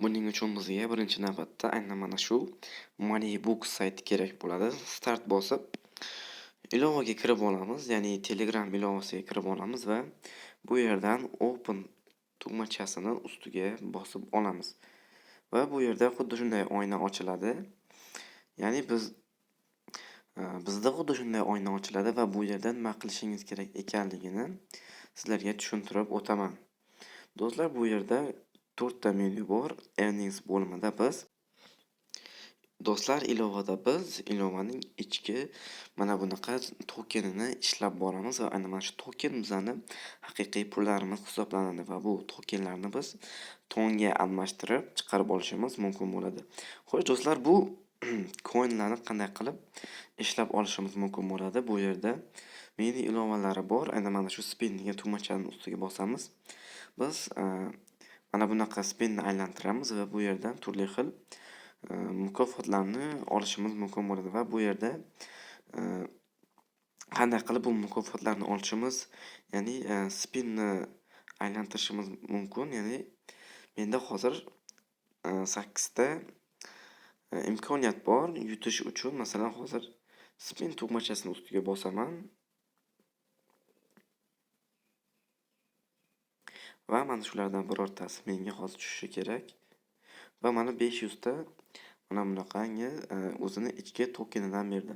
Buning uchun bizga birinchi navbatda aynan mana shu Moneybook sayti kerak bo'ladi. Start bosib, ilovaga kirib olamiz, ya'ni Telegram ilovasiga kirib olamiz va bu yerdan Open tugmachasini ustiga bosib olamiz. Va bu yerda xuddi shunday oyna ochiladi. Ya'ni bizda xuddi shunday oyna ochiladi va bu yerdan nima qilishingiz kerak ekanligini sizlarga tushuntirib o'taman. Do'stlar, bu yerda 4 ta menyu bor. Earnings bo'limida ilovaning ichki mana bunaqa tokenini ishlab boramiz va aynan mana shu token bizning haqiqiy pullarimiz hisoblanadi va bu tokenlarni biz tonga almashtirib chiqarib olishimiz mumkin bo'ladi. Xo'sh do'stlar, bu coinlarni qanday qilib ishlab olishimiz mumkin bo'ladi? Bu yerda mini ilovalari bor. Aynan mana shu spin degan tugmachani ustiga bosamiz. Biz mana bunaqa spinni aylantiramiz va bu yerdan turli xil mukofotlarni olishimiz mumkin bo'ladi va bu yerda qanday qilib bu mukofotlarni olishimiz, ya'ni spinni aylantirishimiz mumkin. Ya'ni menda hozir 8 ta imkoniyat bor yutish uchun. Masalan, hozir spin tugmachasini ustiga bosaman va mana shulardan birortasi menga hozir tushishi kerak. Va mana 500 ta mana bunaqangi o'zini ichki tokenidan berdi.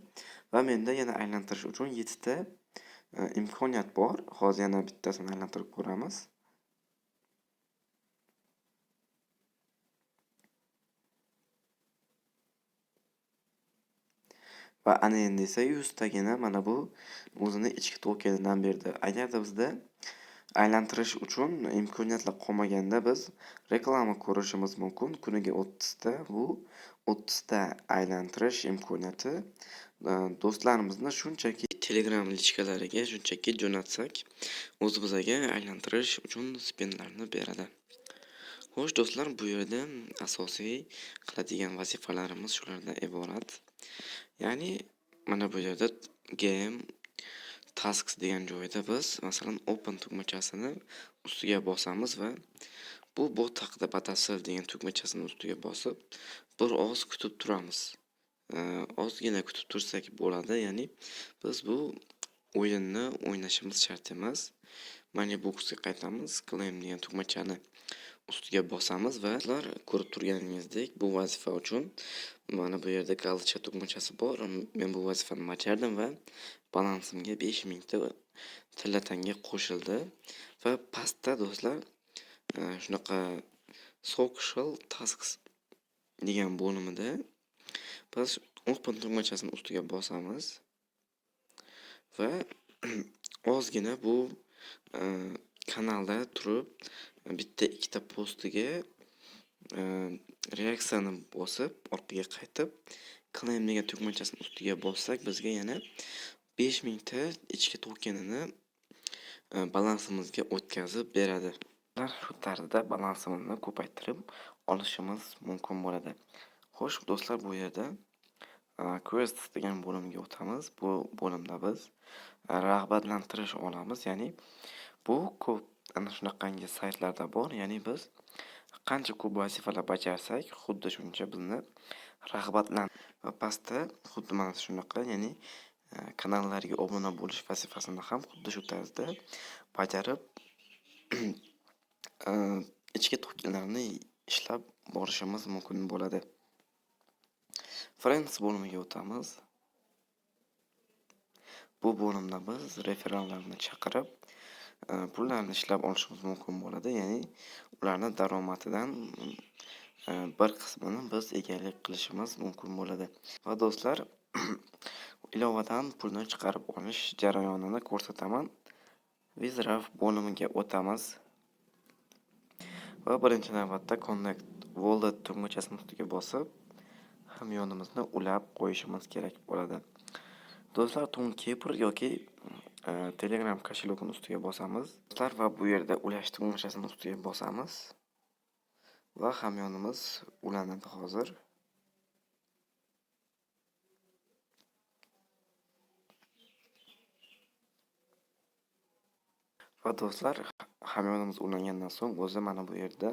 Va menda yana aylantirish uchun 7 ta imkoniyat bor. Hozir yana bittasini aylantirib ko'ramiz. Va ana endi esa 100 tagina mana bu o'zini ichki tokenidan berdi. Agarda bizda aylantirish uchun imkoniyatlar qolmaganda biz reklama ko'rishimiz mumkin. Kuniga 30 ta, bu 30 ta aylantirish imkoniyati do'stlarimizni shunchaki Telegram lichkalariga shunchaki jo'natsak, o'zi bizga aylantirish uchun spinlarni beradi. Xo'sh do'stlar, bu yerda asosiy qiladigan vazifalarimiz shulardan iborat. Ya'ni mana bu yerda game tasks degan joyda biz masalan open tugmachasini ustiga bosamiz va bu bot haqida batafsil degan tugmachasini ustiga bosib bir oz kutib turamiz. Ozgina kutib tursak bo'ladi. Ya'ni biz bu o'yinni o'ynashimiz shart emas. Moneybook'ga qaytamiz, claim degan tugmachani ustiga bosamiz va sizlar ko'rib turganingizdek bu vazifa uchun mana bu yerda galcha tugmachasi bor. Men bu vazifani bajardim va balansimga 5000 ta tilla tanga qo'shildi. Va pastda do'stlar shunaqa social tasks degan bo'limida biz open tugmachasini ustiga bosamiz va ozgina bu kanalda turib bitta ikkita postiga reaksiyani bosib orqaga qaytib claim degan tugmachasini ustiga bossak bizga yana 5000 ta ichki tokenini balansimizga o'tkazib beradi. Shu tarzda balansimizni ko'paytirib olishimiz mumkin bo'ladi. Xo'sh do'stlar, bu yerda quest degan bo'limga o'tamiz. Bu bo'limda biz rag'batlantirish olamiz. Ya'ni bu ko'p ana shunaqangi saytlarda bor. Ya'ni biz qancha ko'p vazifalar bajarsak, xuddi shuncha bizni va pastda xuddi mana shunaqa, ya'ni kanallarga obuna bo'lish vazifasini ham xuddi shu tarzda bajarib ichki tokenlarni ishlab borishimiz mumkin bo'ladi. Friends bo'limiga o'tamiz. Bu bo'limda biz referallarni chaqirib pullarni ishlab olishimiz mumkin bo'ladi. Ya'ni ularning daromadidan bir qismini biz egalik qilishimiz mumkin bo'ladi. Va do'stlar, ilovadan pulni chiqarib olish jarayonini ko'rsataman. Wizdraft bo'limiga o'tamiz. Va birinchi navbatda Connect Wallet tugmachasini ustiga bosib hamyonimizni ulab qo'yishimiz kerak bo'ladi. Do'stlar, Toonkeeper yoki Telegram kошелёкini ustiga bosamiz. Va bu yerda ulash tugmachasini ustiga bosamiz. Va hamyonimiz ulanadi hozir. Va do'stlar, hamyonimiz ulangandan so'ng o'zi mana bu yerda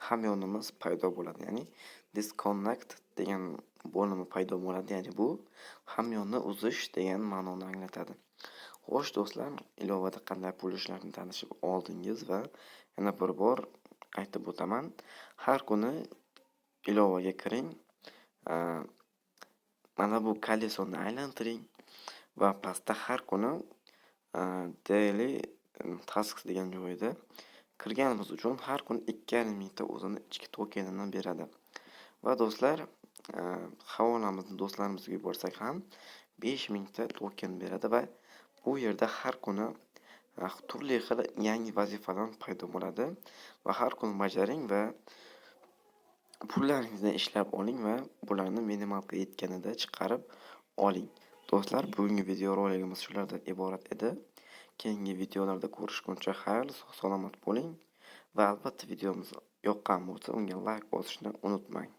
hamyonimiz paydo bo'ladi. Ya'ni disconnect degan bo'limi paydo bo'ladi. Ya'ni bu hamyonni uzish degan ma'noni anglatadi. Xo'sh do'stlar, ilovada qanday pul ishlarini tanishib oldingiz va yana bir bor aytib o'taman. Har kuni ilovaga kiring. Mana bu kolesoni aylantiring va pastda har kuni daily tasks degan joyda kirganimiz uchun har kuni 2,5 mingta o'zini ichki tokenini beradi. Va do'stlar, havolamizni do'stlarimizga yuborsak ham 5 mingta token beradi va bu yerda har kuni turli xil yangi vazifalar paydo bo'ladi va har kuni bajaring va pullaringizni ishlab oling va bularni minimalga yetganida chiqarib oling. Do'stlar, bugungi video roligimiz shulardan iborat edi. Keyingi videolarda ko'rishguncha xayr, salomat bo'ling va albatta videomiz yoqqan bo'lsa unga like bosishni unutmang.